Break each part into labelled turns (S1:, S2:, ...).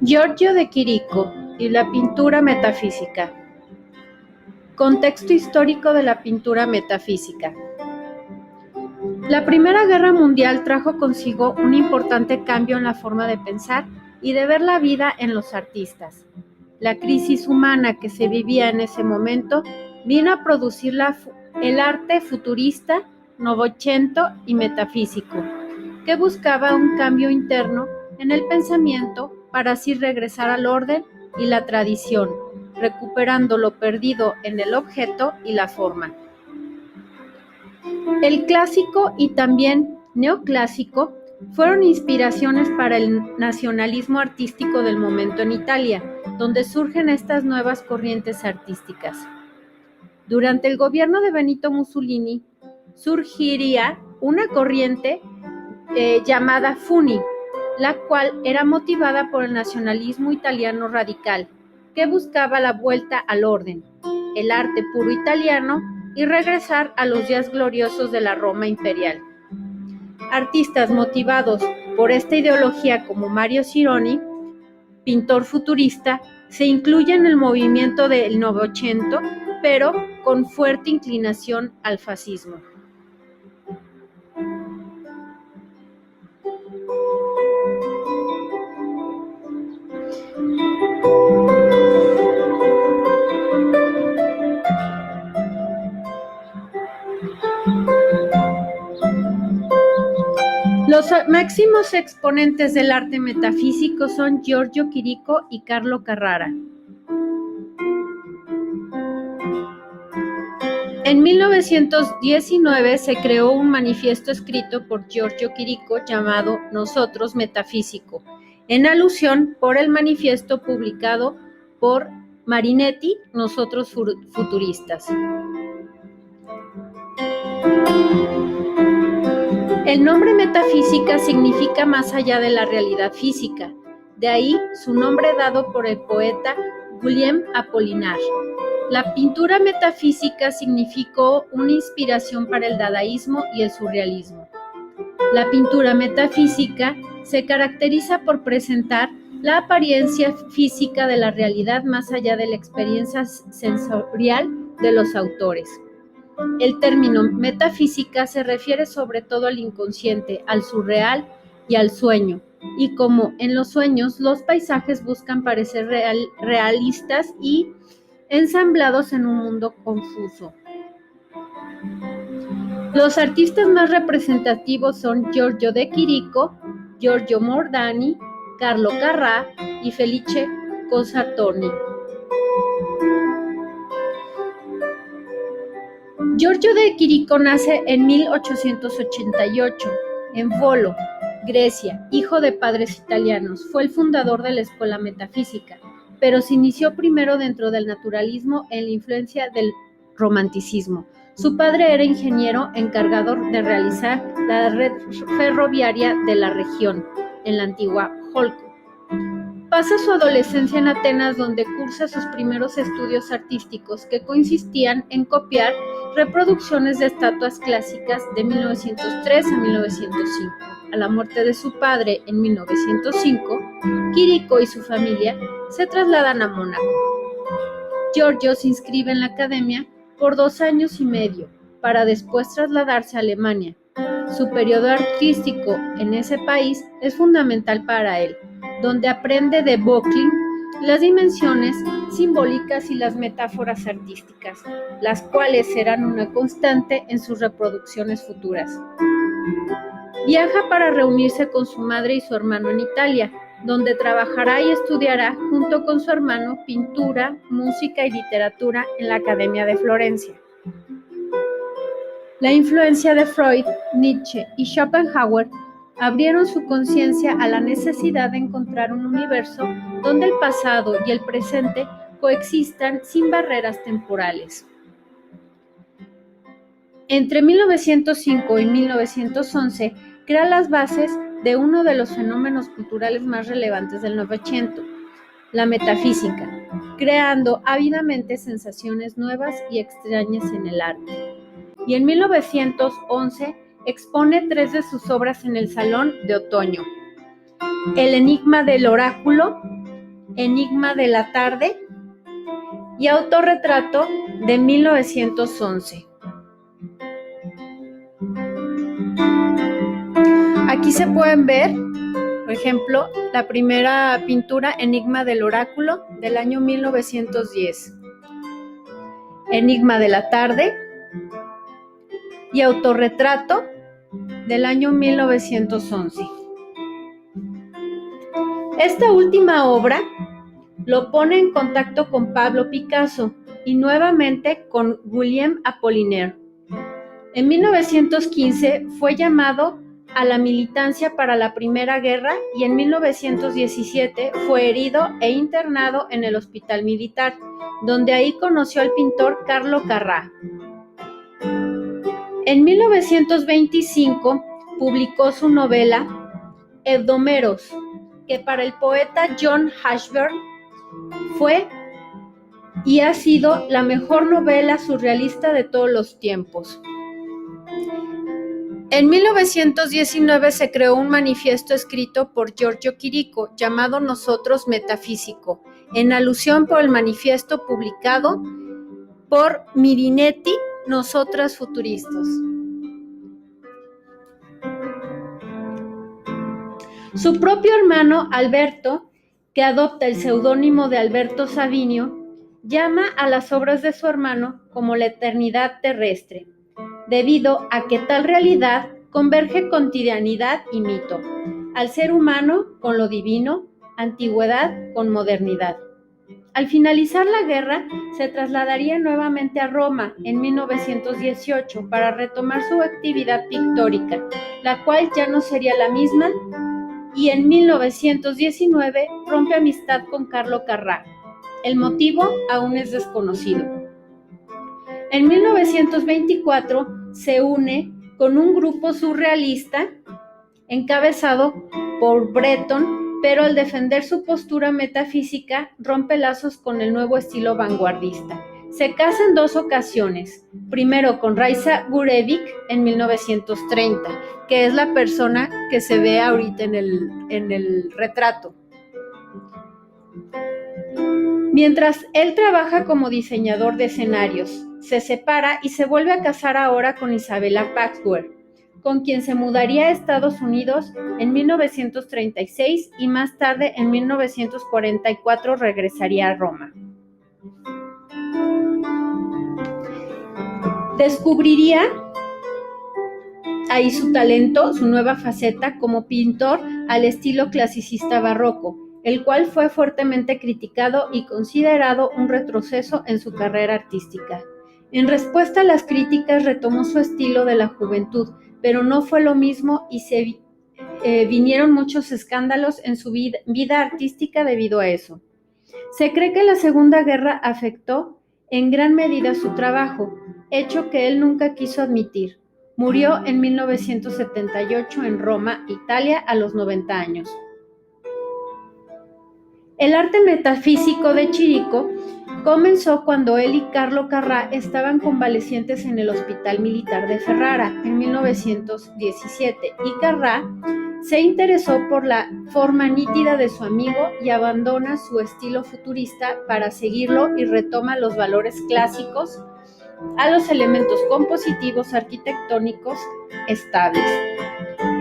S1: Giorgio de Chirico y la pintura metafísica. Contexto histórico de la pintura metafísica. La Primera Guerra Mundial trajo consigo un importante cambio en la forma de pensar y de ver la vida en los artistas. La crisis humana que se vivía en ese momento vino a producir el arte futurista, novecento y metafísico, que buscaba un cambio interno en el pensamiento para así regresar al orden y la tradición, recuperando lo perdido en el objeto y la forma. El clásico y también neoclásico fueron inspiraciones para el nacionalismo artístico del momento en Italia, donde surgen estas nuevas corrientes artísticas. Durante el gobierno de Benito Mussolini surgiría una corriente llamada Funi, la cual era motivada por el nacionalismo italiano radical, que buscaba la vuelta al orden, el arte puro italiano y regresar a los días gloriosos de la Roma imperial. Artistas motivados por esta ideología como Mario Cironi, pintor futurista, se incluye en el movimiento del Novecento, pero con fuerte inclinación al fascismo. Los máximos exponentes del arte metafísico son Giorgio Chirico y Carlo Carrara. En 1919 se creó un manifiesto escrito por Giorgio Chirico llamado Nosotros Metafísico, en alusión por el manifiesto publicado por Marinetti, Nosotros Futuristas. El nombre metafísica significa más allá de la realidad física, de ahí su nombre dado por el poeta Guillaume Apollinaire. La pintura metafísica significó una inspiración para el dadaísmo y el surrealismo. La pintura metafísica se caracteriza por presentar la apariencia física de la realidad más allá de la experiencia sensorial de los autores. El término metafísica se refiere sobre todo al inconsciente, al surreal y al sueño, y como en los sueños los paisajes buscan parecer realistas y ensamblados en un mundo confuso. Los artistas más representativos son Giorgio de Chirico, Giorgio Mordani, Carlo Carrà y Felice Cosartoni. Giorgio de Chirico nace en 1888 en Volo, Grecia, hijo de padres italianos. Fue el fundador de la escuela metafísica, pero se inició primero dentro del naturalismo en la influencia del romanticismo. Su padre era ingeniero encargado de realizar la red ferroviaria de la región, en la antigua Holco. Pasa su adolescencia en Atenas, donde cursa sus primeros estudios artísticos que consistían en copiar reproducciones de estatuas clásicas de 1903 a 1905. A la muerte de su padre en 1905, Chirico y su familia se trasladan a Mónaco. Giorgio se inscribe en la academia por 2 años y medio, para después trasladarse a Alemania. Su periodo artístico en ese país es fundamental para él, donde aprende de Böcklin las dimensiones simbólicas y las metáforas artísticas, las cuales serán una constante en sus reproducciones futuras. Viaja para reunirse con su madre y su hermano en Italia, donde trabajará y estudiará junto con su hermano pintura, música y literatura en la Academia de Florencia. La influencia de Freud, Nietzsche y Schopenhauer abrieron su conciencia a la necesidad de encontrar un universo donde el pasado y el presente coexistan sin barreras temporales. Entre 1905 y 1911 crea las bases de uno de los fenómenos culturales más relevantes del Novecento, la metafísica, creando ávidamente sensaciones nuevas y extrañas en el arte. Y en 1911 expone 3 de sus obras en el Salón de Otoño: El enigma del oráculo, Enigma de la tarde y Autorretrato de 1911. Aquí se pueden ver, por ejemplo, la primera pintura, Enigma del oráculo, del año 1910. Enigma de la tarde y Autorretrato del año 1911. Esta última obra lo pone en contacto con Pablo Picasso y nuevamente con Guillaume Apollinaire. En 1915 fue llamado a la militancia para la Primera Guerra y en 1917 fue herido e internado en el Hospital Militar, donde ahí conoció al pintor Carlo Carrà. En 1925 publicó su novela Hebdomeros, que para el poeta John Ashbery fue y ha sido la mejor novela surrealista de todos los tiempos. En 1919 se creó un manifiesto escrito por Giorgio Chirico llamado Nosotros Metafísico, en alusión por el manifiesto publicado por Marinetti, Nosotras Futuristas. Su propio hermano Alberto, que adopta el seudónimo de Alberto Savinio, llama a las obras de su hermano como la eternidad terrestre, debido a que tal realidad converge cotidianidad y mito, al ser humano con lo divino, antigüedad con modernidad. Al finalizar la guerra, se trasladaría nuevamente a Roma en 1918 para retomar su actividad pictórica, la cual ya no sería la misma, y en 1919 rompe amistad con Carlo Carrà. El motivo aún es desconocido. En 1924 se une con un grupo surrealista encabezado por Breton, pero al defender su postura metafísica rompe lazos con el nuevo estilo vanguardista. Se casa en 2 ocasiones, primero con Raisa Gurevich en 1930, que es la persona que se ve ahorita en el retrato. Mientras él trabaja como diseñador de escenarios, se separa y se vuelve a casar ahora con Isabella Paxworth, con quien se mudaría a Estados Unidos en 1936 y más tarde en 1944 regresaría a Roma. Descubriría ahí su talento, su nueva faceta como pintor al estilo clasicista barroco, el cual fue fuertemente criticado y considerado un retroceso en su carrera artística. En respuesta a las críticas retomó su estilo de la juventud, pero no fue lo mismo y se vinieron muchos escándalos en su vida artística debido a eso. Se cree que la Segunda Guerra afectó en gran medida su trabajo, hecho que él nunca quiso admitir. Murió en 1978 en Roma, Italia, a los 90 años. El arte metafísico de Chirico comenzó cuando él y Carlo Carrà estaban convalecientes en el Hospital Militar de Ferrara en 1917 y Carrà se interesó por la forma nítida de su amigo y abandona su estilo futurista para seguirlo y retoma los valores clásicos a los elementos compositivos arquitectónicos estables.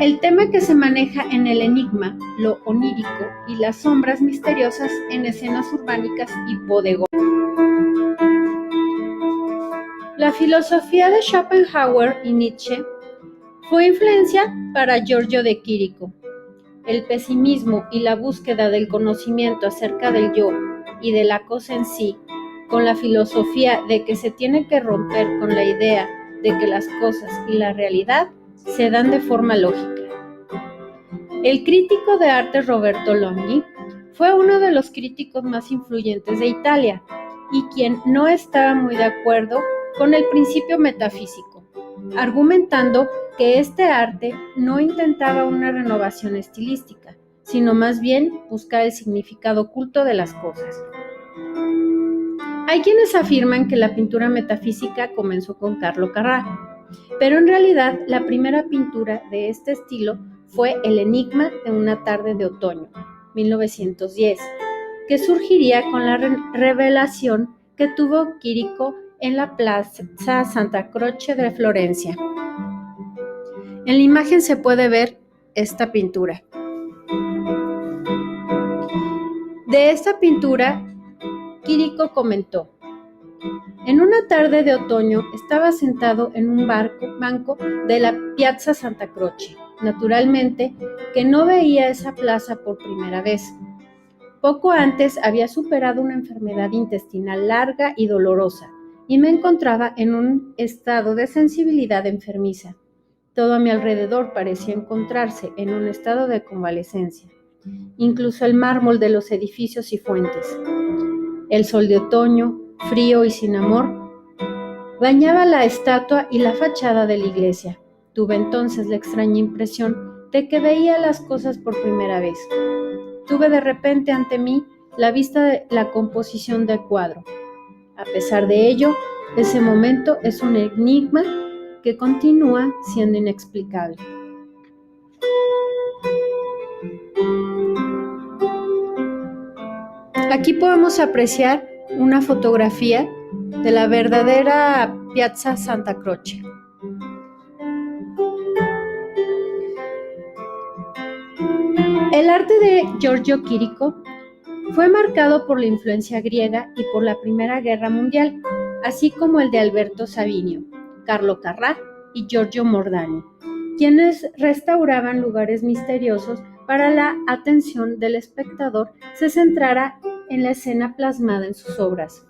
S1: El tema que se maneja en el enigma, lo onírico y las sombras misteriosas en escenas urbánicas y bodegones. La filosofía de Schopenhauer y Nietzsche fue influencia para Giorgio de Chirico. El pesimismo y la búsqueda del conocimiento acerca del yo y de la cosa en sí, con la filosofía de que se tiene que romper con la idea de que las cosas y la realidad se dan de forma lógica. El crítico de arte Roberto Longhi fue uno de los críticos más influyentes de Italia y quien no estaba muy de acuerdo con el principio metafísico, argumentando que este arte no intentaba una renovación estilística, sino más bien buscar el significado oculto de las cosas. Hay quienes afirman que la pintura metafísica comenzó con Carlo Carrà, pero en realidad la primera pintura de este estilo fue El enigma de una tarde de otoño, 1910, que surgiría con la revelación que tuvo Quirico en la Plaza Santa Croce de Florencia. En la imagen se puede ver esta pintura. De esta pintura, Quirico comentó: en una tarde de otoño estaba sentado en un banco de la Piazza Santa Croce. Naturalmente que no veía esa plaza por primera vez. Poco antes había superado una enfermedad intestinal larga y dolorosa y me encontraba en un estado de sensibilidad enfermiza. Todo a mi alrededor parecía encontrarse en un estado de convalecencia, incluso el mármol de los edificios y fuentes. El sol de otoño, frío y sin amor, bañaba la estatua y la fachada de la iglesia. Tuve entonces la extraña impresión de que veía las cosas por primera vez. Tuve de repente ante mí la vista de la composición del cuadro. A pesar de ello, ese momento es un enigma que continúa siendo inexplicable. Aquí podemos apreciar una fotografía de la verdadera Piazza Santa Croce. El arte de Giorgio Chirico fue marcado por la influencia griega y por la Primera Guerra Mundial, así como el de Alberto Savinio, Carlo Carrà y Giorgio Mordani, quienes restauraban lugares misteriosos para la atención del espectador se centrara en la escena plasmada en sus obras,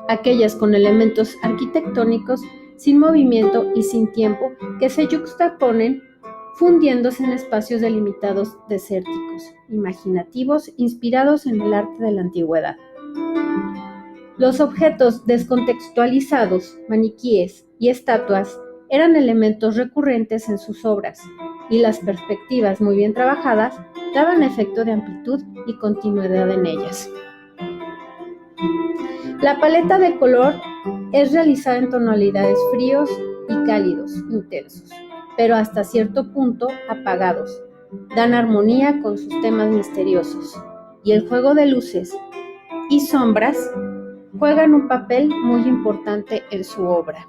S1: aquellas con elementos arquitectónicos sin movimiento y sin tiempo que se yuxtaponen fundiéndose en espacios delimitados desérticos, imaginativos, inspirados en el arte de la antigüedad. Los objetos descontextualizados, maniquíes y estatuas eran elementos recurrentes en sus obras, y las perspectivas muy bien trabajadas daban efecto de amplitud y continuidad en ellas. La paleta de color es realizada en tonalidades fríos y cálidos, intensos, pero hasta cierto punto apagados. Dan armonía con sus temas misteriosos, y el juego de luces y sombras juegan un papel muy importante en su obra.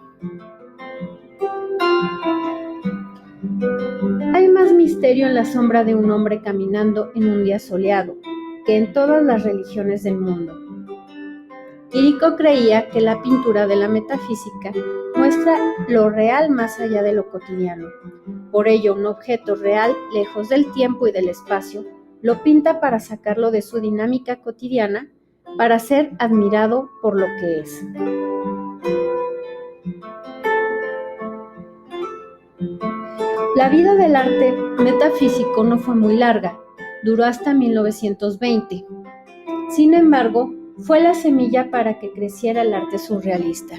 S1: Hay más misterio en la sombra de un hombre caminando en un día soleado que en todas las religiones del mundo. Quirico creía que la pintura de la metafísica muestra lo real más allá de lo cotidiano. Por ello, un objeto real, lejos del tiempo y del espacio, lo pinta para sacarlo de su dinámica cotidiana, para ser admirado por lo que es. La vida del arte metafísico no fue muy larga, duró hasta 1920. Sin embargo, fue la semilla para que creciera el arte surrealista.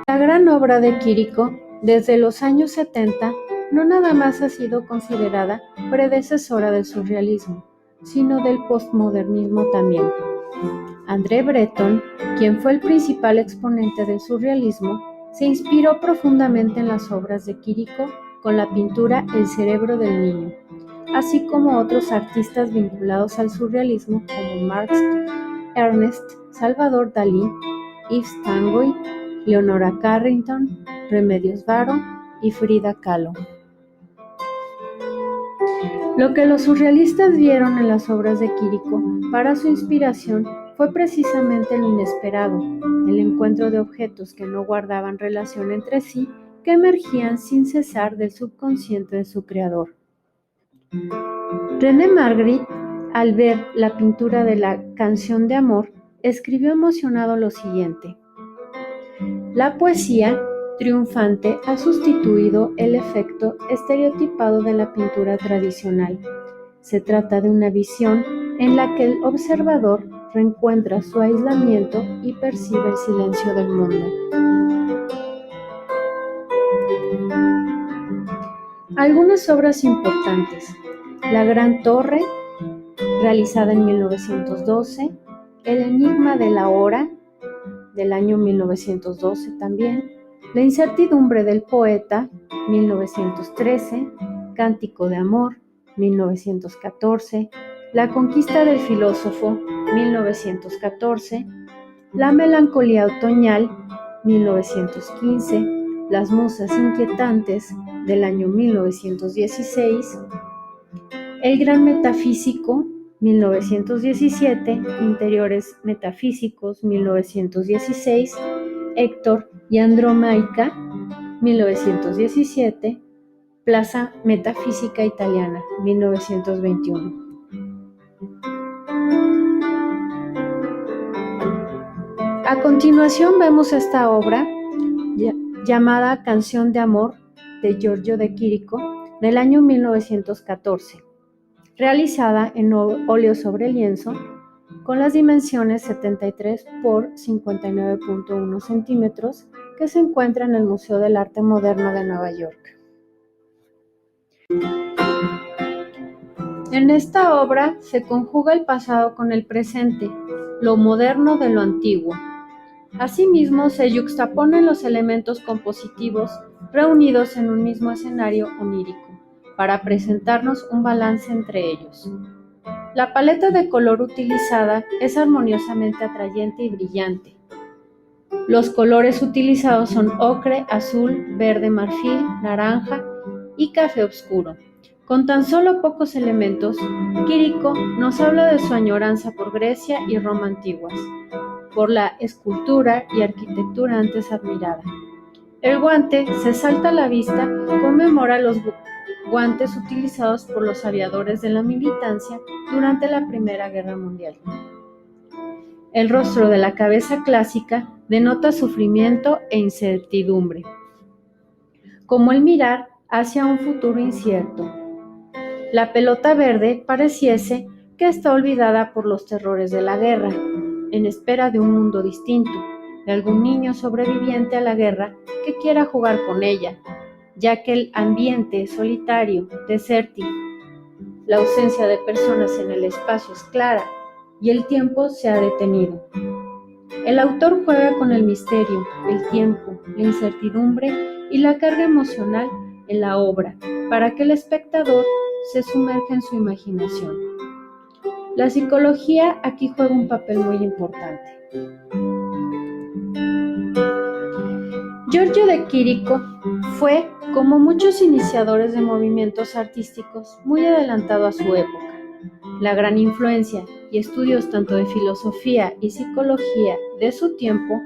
S1: La gran obra de Quirico, desde los años 70, no nada más ha sido considerada predecesora del surrealismo, sino del postmodernismo también. André Breton, quien fue el principal exponente del surrealismo, se inspiró profundamente en las obras de Quirico con la pintura El cerebro del niño, así como otros artistas vinculados al surrealismo como Marx Ernest, Salvador Dalí, Yves Tanguy, Leonora Carrington, Remedios Varo y Frida Kahlo. Lo que los surrealistas vieron en las obras de Quirico para su inspiración fue precisamente lo inesperado, el encuentro de objetos que no guardaban relación entre sí, que emergían sin cesar del subconsciente de su creador. René Magritte, al ver la pintura de la Canción de Amor, escribió emocionado lo siguiente: la poesía triunfante ha sustituido el efecto estereotipado de la pintura tradicional. Se trata de una visión en la que el observador reencuentra su aislamiento y percibe el silencio del mundo. Algunas obras importantes: La Gran Torre, realizada en 1912, El Enigma de la Hora, del año 1912 también, La Incertidumbre del Poeta, 1913, Cántico de Amor, 1914, La conquista del filósofo, 1914, La melancolía otoñal, 1915, Las musas inquietantes, del año 1916, El gran metafísico, 1917, Interiores metafísicos, 1916, Héctor y Andromaica, 1917, Plaza Metafísica Italiana, 1921. A continuación vemos esta obra llamada Canción de Amor de Giorgio de Chirico del año 1914, realizada en óleo sobre lienzo con las dimensiones 73 por 59.1 centímetros que se encuentra en el Museo del Arte Moderno de Nueva York. En esta obra se conjuga el pasado con el presente, lo moderno de lo antiguo. Asimismo, se yuxtaponen los elementos compositivos reunidos en un mismo escenario onírico, para presentarnos un balance entre ellos. La paleta de color utilizada es armoniosamente atrayente y brillante. Los colores utilizados son ocre, azul, verde marfil, naranja y café oscuro. Con tan solo pocos elementos, Chirico nos habla de su añoranza por Grecia y Roma antiguas, por la escultura y arquitectura antes admirada. El guante se salta a la vista, conmemora los guantes utilizados por los aviadores de la militancia durante la Primera Guerra Mundial. El rostro de la cabeza clásica denota sufrimiento e incertidumbre, como el mirar hacia un futuro incierto. La pelota verde pareciese que está olvidada por los terrores de la guerra, en espera de un mundo distinto, de algún niño sobreviviente a la guerra que quiera jugar con ella, ya que el ambiente es solitario, desértico, la ausencia de personas en el espacio es clara y el tiempo se ha detenido. El autor juega con el misterio, el tiempo, la incertidumbre y la carga emocional en la obra, para que el espectador se sumerja en su imaginación. La psicología aquí juega un papel muy importante. Giorgio de Chirico fue, como muchos iniciadores de movimientos artísticos, muy adelantado a su época. La gran influencia y estudios tanto de filosofía y psicología de su tiempo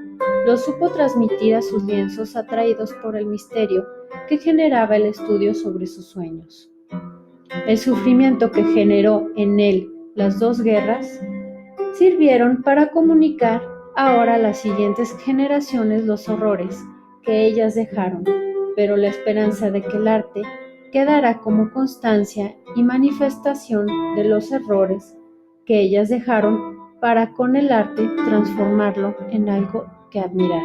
S1: los supo transmitir a sus lienzos atraídos por el misterio que generaba el estudio sobre sus sueños. El sufrimiento que generó en él las dos guerras sirvieron para comunicar ahora a las siguientes generaciones los horrores que ellas dejaron, pero la esperanza de que el arte quedará como constancia y manifestación de los errores que ellas dejaron para con el arte transformarlo en algo que admirar.